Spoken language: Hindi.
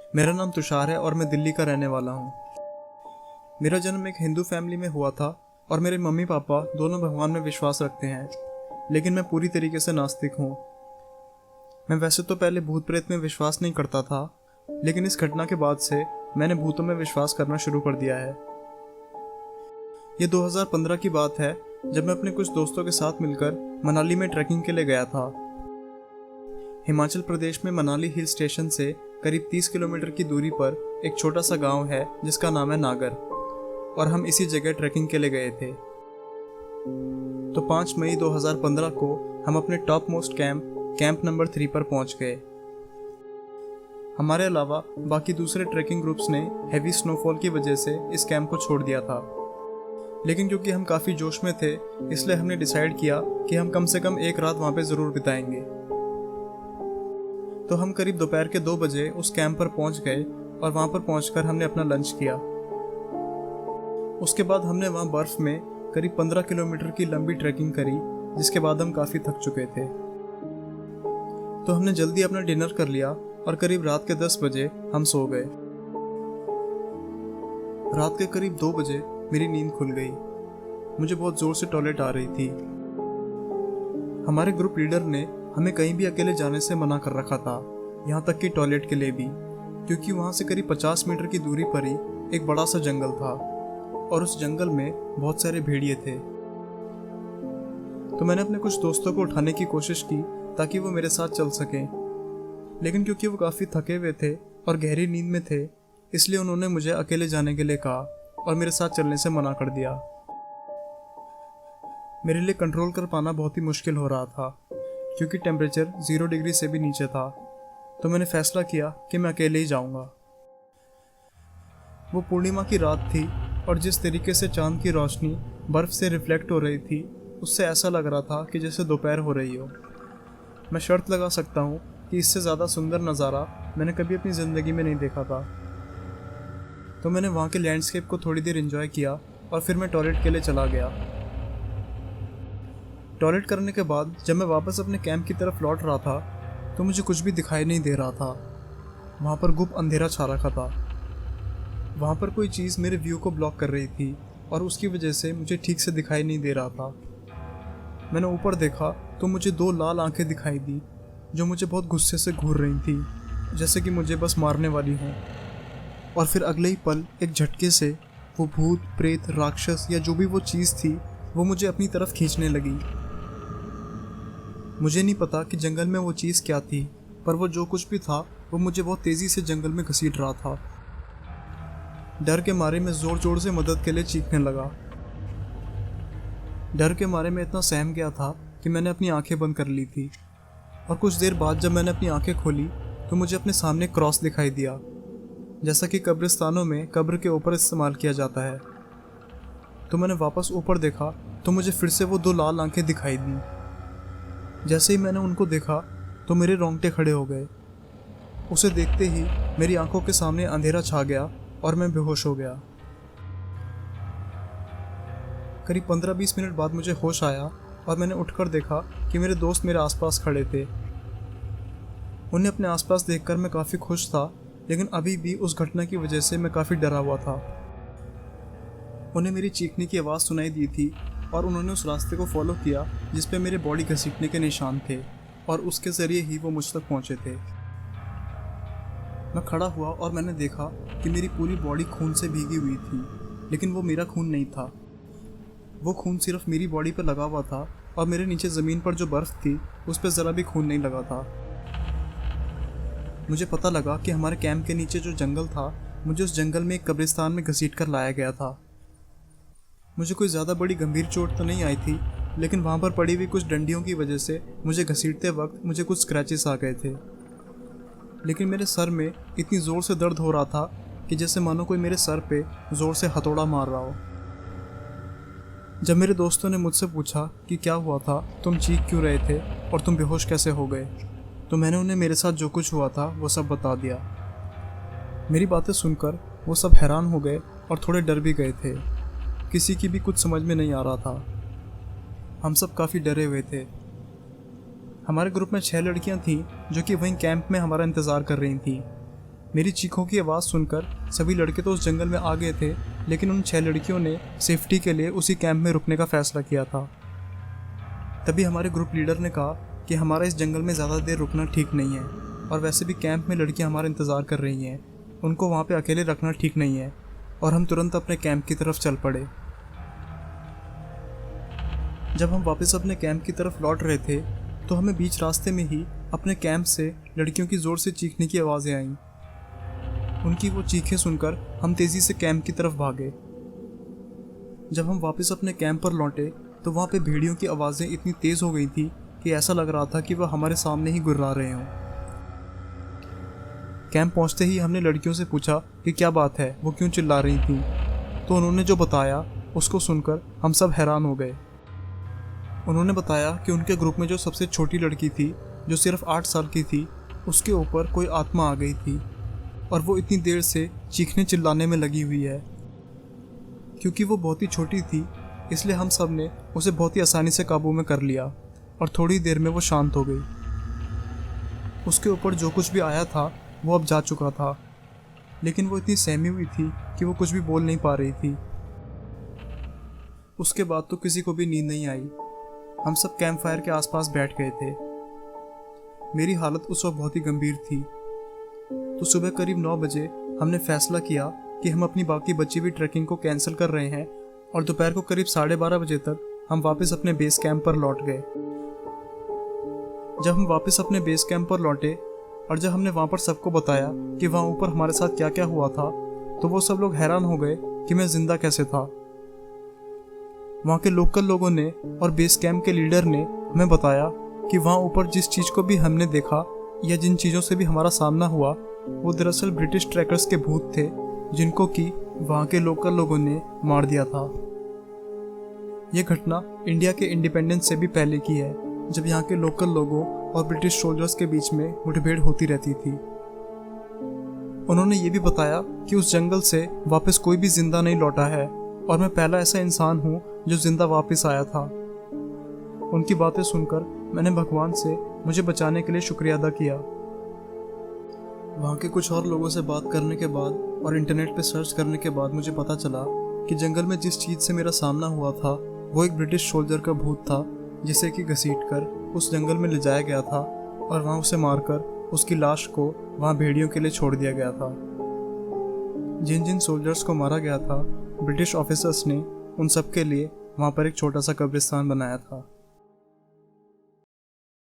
मेरा नाम तुषार है और मैं दिल्ली का रहने वाला हूँ। मेरा जन्म एक हिंदू फैमिली में हुआ था और मेरे मम्मी पापा दोनों भगवान में विश्वास रखते हैं, लेकिन मैं पूरी तरीके से नास्तिक हूँ। मैं वैसे तो पहले भूत प्रेत में विश्वास नहीं करता था, लेकिन इस घटना के बाद से मैंने भूतों में विश्वास करना शुरू कर दिया है। ये 2015 की बात है, जब मैं अपने कुछ दोस्तों के साथ मिलकर मनाली में ट्रैकिंग के लिए गया था। हिमाचल प्रदेश में मनाली हिल स्टेशन से करीब 30 किलोमीटर की दूरी पर एक छोटा सा गांव है जिसका नाम है नागर, और हम इसी जगह ट्रैकिंग के लिए गए थे। तो 5 मई 2015 को हम अपने टॉप मोस्ट कैंप नंबर 3 पर पहुंच गए। हमारे अलावा बाकी दूसरे ट्रैकिंग ग्रुप्स ने हैवी स्नोफॉल की वजह से इस कैंप को छोड़ दिया था, लेकिन क्योंकि हम काफ़ी जोश में थे, इसलिए हमने डिसाइड किया कि हम कम से कम एक रात वहाँ पे ज़रूर बिताएंगे। तो हम करीब दोपहर के 2 बजे उस कैंप पर पहुंच गए और वहां पर पहुंचकर हमने अपना लंच किया। उसके बाद हमने वहां बर्फ में करीब 15 किलोमीटर की लंबी ट्रैकिंग करी, जिसके बाद हम काफ़ी थक चुके थे। तो हमने जल्दी अपना डिनर कर लिया और करीब रात के 10 बजे हम सो गए। रात के करीब 2 बजे मेरी नींद खुल गई। मुझे बहुत ज़ोर से टॉयलेट आ रही थी। हमारे ग्रुप लीडर ने हमें कहीं भी अकेले जाने से मना कर रखा था, यहाँ तक कि टॉयलेट के लिए भी, क्योंकि वहाँ से करीब 50 मीटर की दूरी पर ही एक बड़ा सा जंगल था और उस जंगल में बहुत सारे भेड़िए थे। तो मैंने अपने कुछ दोस्तों को उठाने की कोशिश की ताकि वो मेरे साथ चल सकें, लेकिन क्योंकि वो काफ़ी थके हुए थे और गहरी नींद में थे, इसलिए उन्होंने मुझे अकेले जाने के लिए कहा और मेरे साथ चलने से मना कर दिया। मेरे लिए कंट्रोल कर पाना बहुत ही मुश्किल हो रहा था, क्योंकि टेम्परेचर 0 डिग्री से भी नीचे था। तो मैंने फैसला किया कि मैं अकेले ही जाऊंगा। वो पूर्णिमा की रात थी और जिस तरीके से चांद की रोशनी बर्फ से रिफ्लेक्ट हो रही थी, उससे ऐसा लग रहा था कि जैसे दोपहर हो रही हो। मैं शर्त लगा सकता हूँ कि इससे ज़्यादा सुंदर नज़ारा मैंने कभी अपनी ज़िंदगी में नहीं देखा था। तो मैंने वहाँ के लैंडस्केप को थोड़ी देर एंजॉय किया और फिर मैं टॉयलेट के लिए चला गया। टॉयलेट करने के बाद जब मैं वापस अपने कैंप की तरफ लौट रहा था, तो मुझे कुछ भी दिखाई नहीं दे रहा था। वहाँ पर गुप्त अंधेरा छा रखा था। वहाँ पर कोई चीज़ मेरे व्यू को ब्लॉक कर रही थी और उसकी वजह से मुझे ठीक से दिखाई नहीं दे रहा था। मैंने ऊपर देखा तो मुझे 2 लाल आंखें दिखाई दी, जो मुझे बहुत गुस्से से घूर रही थी, जैसे कि मुझे बस मारने वाली हों। और फिर अगले ही पल एक झटके से वो भूत, प्रेत, राक्षस या जो भी वो चीज़ थी, वो मुझे अपनी तरफ खींचने लगी। मुझे नहीं पता कि जंगल में वो चीज़ क्या थी, पर वो जो कुछ भी था वो मुझे बहुत तेज़ी से जंगल में घसीट रहा था। डर के मारे मैं ज़ोर ज़ोर से मदद के लिए चीखने लगा। डर के मारे मैं इतना सहम गया था कि मैंने अपनी आंखें बंद कर ली थी, और कुछ देर बाद जब मैंने अपनी आंखें खोली तो मुझे अपने सामने क्रॉस दिखाई दिया, जैसा कि कब्रिस्तानों में कब्र के ऊपर इस्तेमाल किया जाता है। तो मैंने वापस ऊपर देखा तो मुझे फिर से वो 2 लाल आंखें दिखाई दी। जैसे ही मैंने उनको देखा तो मेरे रोंगटे खड़े हो गए। उसे देखते ही मेरी आंखों के सामने अंधेरा छा गया और मैं बेहोश हो गया। करीब 15-20 मिनट बाद मुझे होश आया और मैंने उठकर देखा कि मेरे दोस्त मेरे आसपास खड़े थे। उन्हें अपने आसपास देखकर मैं काफ़ी खुश था, लेकिन अभी भी उस घटना की वजह से मैं काफ़ी डरा हुआ था। उन्हें मेरी चीखने की आवाज़ सुनाई दी थी और उन्होंने उस रास्ते को फॉलो किया जिस पे मेरे बॉडी घसीटने के निशान थे, और उसके ज़रिए ही वो मुझ तक पहुँचे थे। मैं खड़ा हुआ और मैंने देखा कि मेरी पूरी बॉडी खून से भीगी हुई थी, लेकिन वो मेरा खून नहीं था। वो खून सिर्फ मेरी बॉडी पर लगा हुआ था और मेरे नीचे ज़मीन पर जो बर्फ़ थी उस पर ज़रा भी खून नहीं लगा था। मुझे पता लगा कि हमारे कैंप के नीचे जो जंगल था, मुझे उस जंगल में एक कब्रिस्तान में घसीट कर लाया गया था। मुझे कोई ज़्यादा बड़ी गंभीर चोट तो नहीं आई थी, लेकिन वहाँ पर पड़ी हुई कुछ डंडियों की वजह से मुझे घसीटते वक्त मुझे कुछ स्क्रैचेस आ गए थे। लेकिन मेरे सर में इतनी ज़ोर से दर्द हो रहा था कि जैसे मानो कोई मेरे सर पे ज़ोर से हथौड़ा मार रहा हो। जब मेरे दोस्तों ने मुझसे पूछा कि क्या हुआ था, तुम चीख क्यों रहे थे और तुम बेहोश कैसे हो गए, तो मैंने उन्हें मेरे साथ जो कुछ हुआ था वो सब बता दिया। मेरी बातें सुनकर वो सब हैरान हो गए और थोड़े डर भी गए थे। किसी की भी कुछ समझ में नहीं आ रहा था। हम सब काफ़ी डरे हुए थे। हमारे ग्रुप में 6 लड़कियां थीं जो कि वहीं कैंप में हमारा इंतज़ार कर रही थीं। मेरी चीखों की आवाज़ सुनकर सभी लड़के तो उस जंगल में आ गए थे, लेकिन उन 6 लड़कियों ने सेफ्टी के लिए उसी कैंप में रुकने का फैसला किया था। तभी हमारे ग्रुप लीडर ने कहा कि हमारा इस जंगल में ज़्यादा देर रुकना ठीक नहीं है, और वैसे भी कैंप में लड़कियां हमारा इंतज़ार कर रही हैं, उनको वहाँ पे अकेले रखना ठीक नहीं है, और हम तुरंत अपने कैंप की तरफ चल पड़े। जब हम वापस अपने कैंप की तरफ लौट रहे थे तो हमें बीच रास्ते में ही अपने कैंप से लड़कियों की ज़ोर से चीखने की आवाज़ें आईं। उनकी वो चीखें सुनकर हम तेज़ी से कैंप की तरफ भागे। जब हम वापस अपने कैंप पर लौटे तो वहाँ पे भेड़ियों की आवाज़ें इतनी तेज़ हो गई थी कि ऐसा लग रहा था कि वह हमारे सामने ही गुर्रा रहे हों। कैंप पहुँचते ही हमने लड़कियों से पूछा कि क्या बात है, वो क्यों चिल्ला रही थीं। तो उन्होंने जो बताया उसको सुनकर हम सब हैरान हो गए। उन्होंने बताया कि उनके ग्रुप में जो सबसे छोटी लड़की थी, जो सिर्फ 8 साल की थी, उसके ऊपर कोई आत्मा आ गई थी और वो इतनी देर से चीखने चिल्लाने में लगी हुई है। क्योंकि वो बहुत ही छोटी थी, इसलिए हम सब ने उसे बहुत ही आसानी से काबू में कर लिया और थोड़ी देर में वो शांत हो गई। उसके ऊपर जो कुछ भी आया था वो अब जा चुका था, लेकिन वो इतनी सहमी हुई थी कि वो कुछ भी बोल नहीं पा रही थी। उसके बाद तो किसी को भी नींद नहीं आई। हम सब कैंप फायर के आसपास बैठ गए थे। मेरी हालत उस वक्त बहुत ही गंभीर थी। तो सुबह करीब 9 बजे हमने फैसला किया कि हम अपनी बाकी बची हुई ट्रैकिंग को कैंसिल कर रहे हैं और दोपहर को करीब 12:30 बजे तक हम वापस अपने बेस कैंप पर लौट गए। जब हम वापस अपने बेस कैंप पर लौटे और जब हमने वहाँ पर सबको बताया कि वहाँ ऊपर हमारे साथ क्या क्या हुआ था, तो वो सब लोग हैरान हो गए कि मैं जिंदा कैसे था। वहाँ के लोकल लोगों ने और बेस कैंप के लीडर ने हमें बताया कि वहाँ ऊपर जिस चीज़ को भी हमने देखा या जिन चीज़ों से भी हमारा सामना हुआ, वो दरअसल ब्रिटिश ट्रैकर्स के भूत थे, जिनको कि वहाँ के लोकल लोगों ने मार दिया था। यह घटना इंडिया के इंडिपेंडेंस से भी पहले की है, जब यहाँ के लोकल लोगों और ब्रिटिश सोल्जर्स के बीच में मुठभेड़ होती रहती थी। उन्होंने ये भी बताया कि उस जंगल से वापस कोई भी जिंदा नहीं लौटा है और मैं पहला ऐसा इंसान हूँ जो जिंदा वापस आया था। उनकी बातें सुनकर मैंने भगवान से मुझे बचाने के लिए शुक्रिया अदा किया। वहाँ के कुछ और लोगों से बात करने के बाद और इंटरनेट पे सर्च करने के बाद मुझे पता चला कि जंगल में जिस चीज़ से मेरा सामना हुआ था वो एक ब्रिटिश सोल्जर का भूत था, जिसे कि घसीटकर उस जंगल में ले जाया गया था और वहाँ उसे मारकर उसकी लाश को वहाँ भेड़ियों के लिए छोड़ दिया गया था। जिन जिन सोल्जर्स को मारा गया था, ब्रिटिश ऑफिसर्स ने उन सब के लिए वहाँ पर एक छोटा सा कब्रिस्तान बनाया था।